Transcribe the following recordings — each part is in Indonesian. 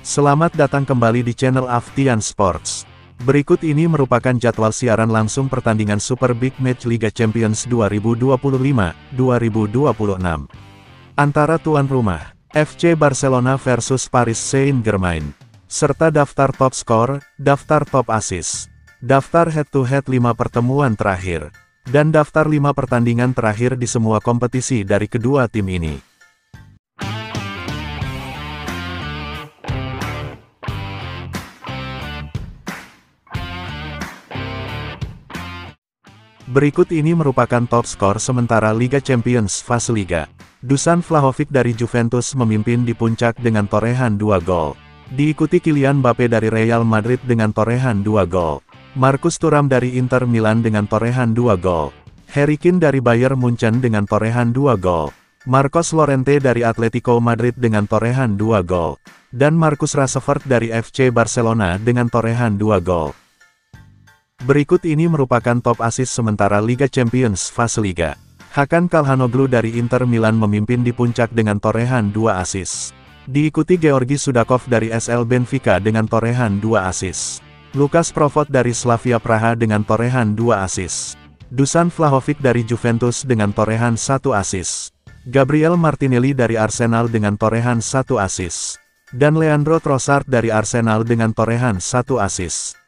Selamat datang kembali di channel Aftian Sports. Berikut ini merupakan jadwal siaran langsung pertandingan Super Big Match Liga Champions 2025-2026. Antara tuan rumah, FC Barcelona versus Paris Saint-Germain. Serta daftar top skor, daftar top assist, daftar head-to-head 5 pertemuan terakhir, dan daftar 5 pertandingan terakhir di semua kompetisi dari kedua tim ini. Berikut ini merupakan top skor sementara Liga Champions fase Liga. Dusan Vlahovic dari Juventus memimpin di puncak dengan torehan 2 gol. Diikuti Kylian Mbappe dari Real Madrid dengan torehan 2 gol. Marcus Thuram dari Inter Milan dengan torehan 2 gol. Harry Kane dari Bayern Munchen dengan torehan 2 gol. Marcos Llorente dari Atletico Madrid dengan torehan 2 gol. Dan Marcus Rashford dari FC Barcelona dengan torehan 2 gol. Berikut ini merupakan top assist sementara Liga Champions fase Liga. Hakan Calhanoglu dari Inter Milan memimpin di puncak dengan torehan 2 assist. Diikuti Georgi Sudakov dari SL Benfica dengan torehan 2 assist. Lukas Provod dari Slavia Praha dengan torehan 2 assist. Dusan Vlahovic dari Juventus dengan torehan 1 assist. Gabriel Martinelli dari Arsenal dengan torehan 1 assist. Dan Leandro Trossard dari Arsenal dengan torehan 1 assist.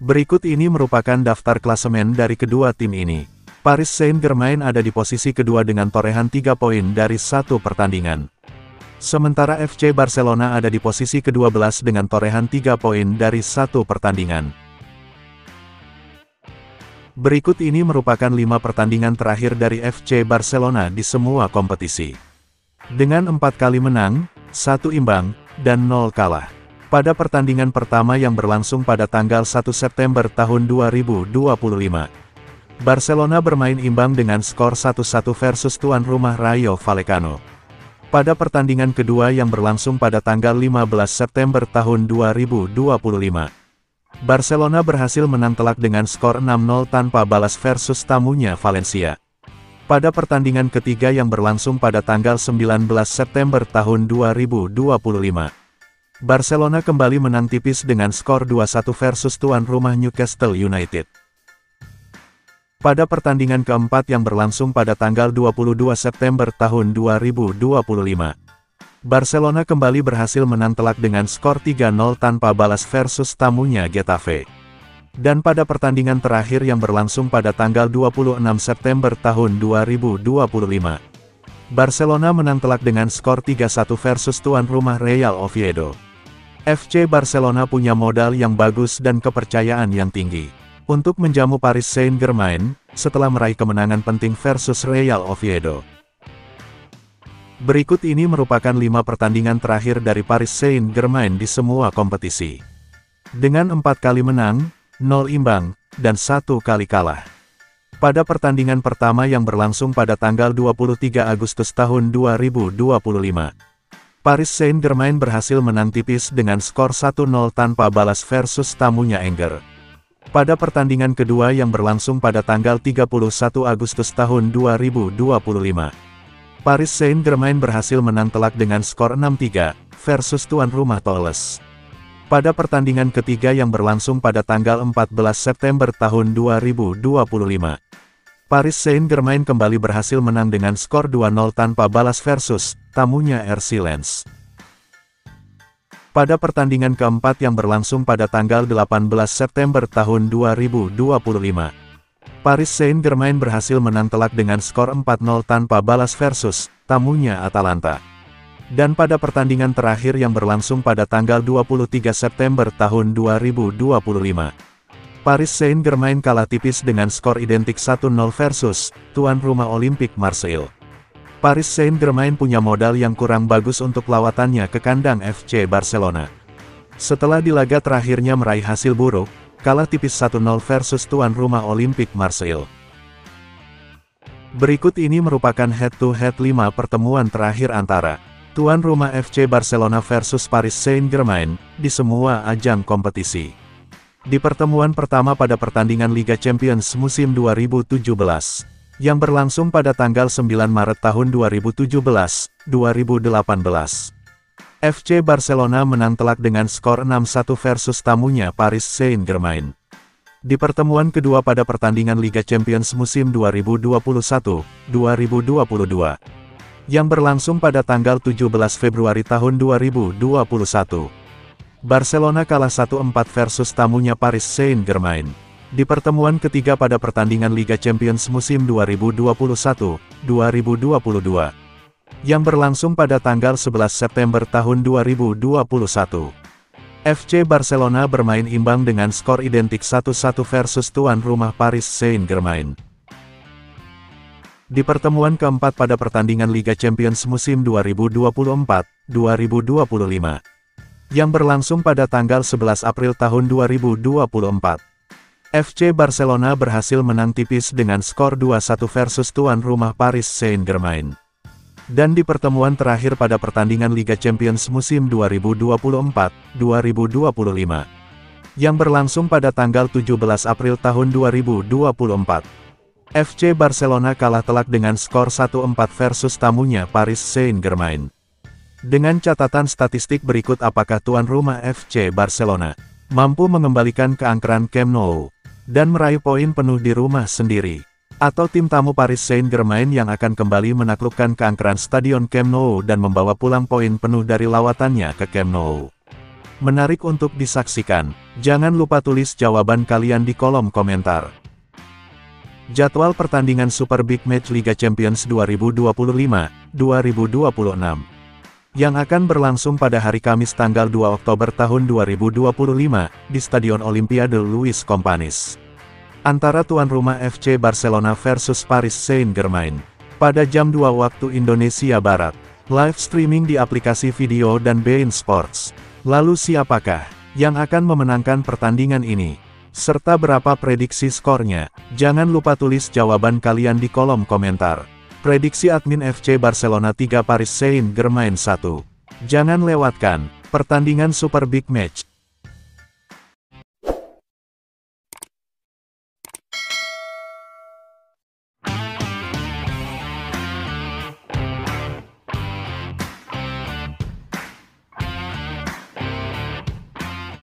Berikut ini merupakan daftar klasemen dari kedua tim ini. Paris Saint-Germain ada di posisi kedua dengan torehan 3 poin dari 1 pertandingan. Sementara FC Barcelona ada di posisi ke-12 dengan torehan 3 poin dari 1 pertandingan. Berikut ini merupakan 5 pertandingan terakhir dari FC Barcelona di semua kompetisi. Dengan 4 kali menang, 1 imbang, dan 0 kalah. Pada pertandingan pertama yang berlangsung pada tanggal 1 September tahun 2025. Barcelona bermain imbang dengan skor 1-1 versus tuan rumah Rayo Vallecano. Pada pertandingan kedua yang berlangsung pada tanggal 15 September tahun 2025. Barcelona berhasil menang telak dengan skor 6-0 tanpa balas versus tamunya Valencia. Pada pertandingan ketiga yang berlangsung pada tanggal 19 September tahun 2025. Barcelona kembali menang tipis dengan skor 2-1 versus tuan rumah Newcastle United. Pada pertandingan keempat yang berlangsung pada tanggal 22 September tahun 2025. Barcelona kembali berhasil menang telak dengan skor 3-0 tanpa balas versus tamunya Getafe. Dan pada pertandingan terakhir yang berlangsung pada tanggal 26 September tahun 2025. Barcelona menang telak dengan skor 3-1 versus tuan rumah Real Oviedo. FC Barcelona punya modal yang bagus dan kepercayaan yang tinggi untuk menjamu Paris Saint-Germain setelah meraih kemenangan penting versus Real Oviedo. Berikut ini merupakan 5 pertandingan terakhir dari Paris Saint-Germain di semua kompetisi. Dengan 4 kali menang, 0 imbang, dan 1 kali kalah. Pada pertandingan pertama yang berlangsung pada tanggal 23 Agustus tahun 2025. Paris Saint-Germain berhasil menang tipis dengan skor 1-0 tanpa balas versus tamunya Angers. Pada pertandingan kedua yang berlangsung pada tanggal 31 Agustus tahun 2025. Paris Saint-Germain berhasil menang telak dengan skor 6-3 versus tuan rumah Toulouse. Pada pertandingan ketiga yang berlangsung pada tanggal 14 September tahun 2025. Paris Saint-Germain kembali berhasil menang dengan skor 2-0 tanpa balas versus tamunya RC Lens. Pada pertandingan keempat yang berlangsung pada tanggal 18 September tahun 2025. Paris Saint-Germain berhasil menang telak dengan skor 4-0 tanpa balas versus tamunya Atalanta. Dan pada pertandingan terakhir yang berlangsung pada tanggal 23 September tahun 2025. Paris Saint-Germain kalah tipis dengan skor identik 1-0 versus tuan rumah Olympique Marseille. Paris Saint-Germain punya modal yang kurang bagus untuk lawatannya ke kandang FC Barcelona. Setelah di laga terakhirnya meraih hasil buruk, kalah tipis 1-0 versus tuan rumah Olympique Marseille. Berikut ini merupakan head-to-head 5 pertemuan terakhir antara tuan rumah FC Barcelona versus Paris Saint-Germain di semua ajang kompetisi. Di pertemuan pertama pada pertandingan Liga Champions musim 2017, yang berlangsung pada tanggal 9 Maret tahun 2017-2018. FC Barcelona menang telak dengan skor 6-1 versus tamunya Paris Saint-Germain. Di pertemuan kedua pada pertandingan Liga Champions musim 2021-2022, yang berlangsung pada tanggal 17 Februari tahun 2021. Barcelona kalah 1-4 versus tamunya Paris Saint-Germain. Di pertemuan ketiga pada pertandingan Liga Champions musim 2021-2022, yang berlangsung pada tanggal 11 September tahun 2021. FC Barcelona bermain imbang dengan skor identik 1-1 versus tuan rumah Paris Saint-Germain. Di pertemuan keempat pada pertandingan Liga Champions musim 2024-2025, yang berlangsung pada tanggal 11 April tahun 2024, FC Barcelona berhasil menang tipis dengan skor 2-1 versus tuan rumah Paris Saint-Germain. Dan di pertemuan terakhir pada pertandingan Liga Champions musim 2024-2025, yang berlangsung pada tanggal 17 April tahun 2024, FC Barcelona kalah telak dengan skor 1-4 versus tamunya Paris Saint-Germain. Dengan catatan statistik berikut, apakah tuan rumah FC Barcelona mampu mengembalikan keangkeran Camp Nou dan meraih poin penuh di rumah sendiri? Atau tim tamu Paris Saint-Germain yang akan kembali menaklukkan keangkeran Stadion Camp Nou dan membawa pulang poin penuh dari lawatannya ke Camp Nou? Menarik untuk disaksikan. Jangan lupa tulis jawaban kalian di kolom komentar. Jadwal pertandingan Super Big Match Liga Champions 2025-2026 yang akan berlangsung pada hari Kamis tanggal 2 Oktober tahun 2025 di Stadion Olimpiade Louis Companys. Antara tuan rumah FC Barcelona versus Paris Saint-Germain. Pada jam 2 waktu Indonesia Barat. Live streaming di aplikasi video dan beIN Sports. Lalu siapakah yang akan memenangkan pertandingan ini? Serta berapa prediksi skornya? Jangan lupa tulis jawaban kalian di kolom komentar. Prediksi admin FC Barcelona 3 Paris Saint-Germain 1. Jangan lewatkan pertandingan Super Big Match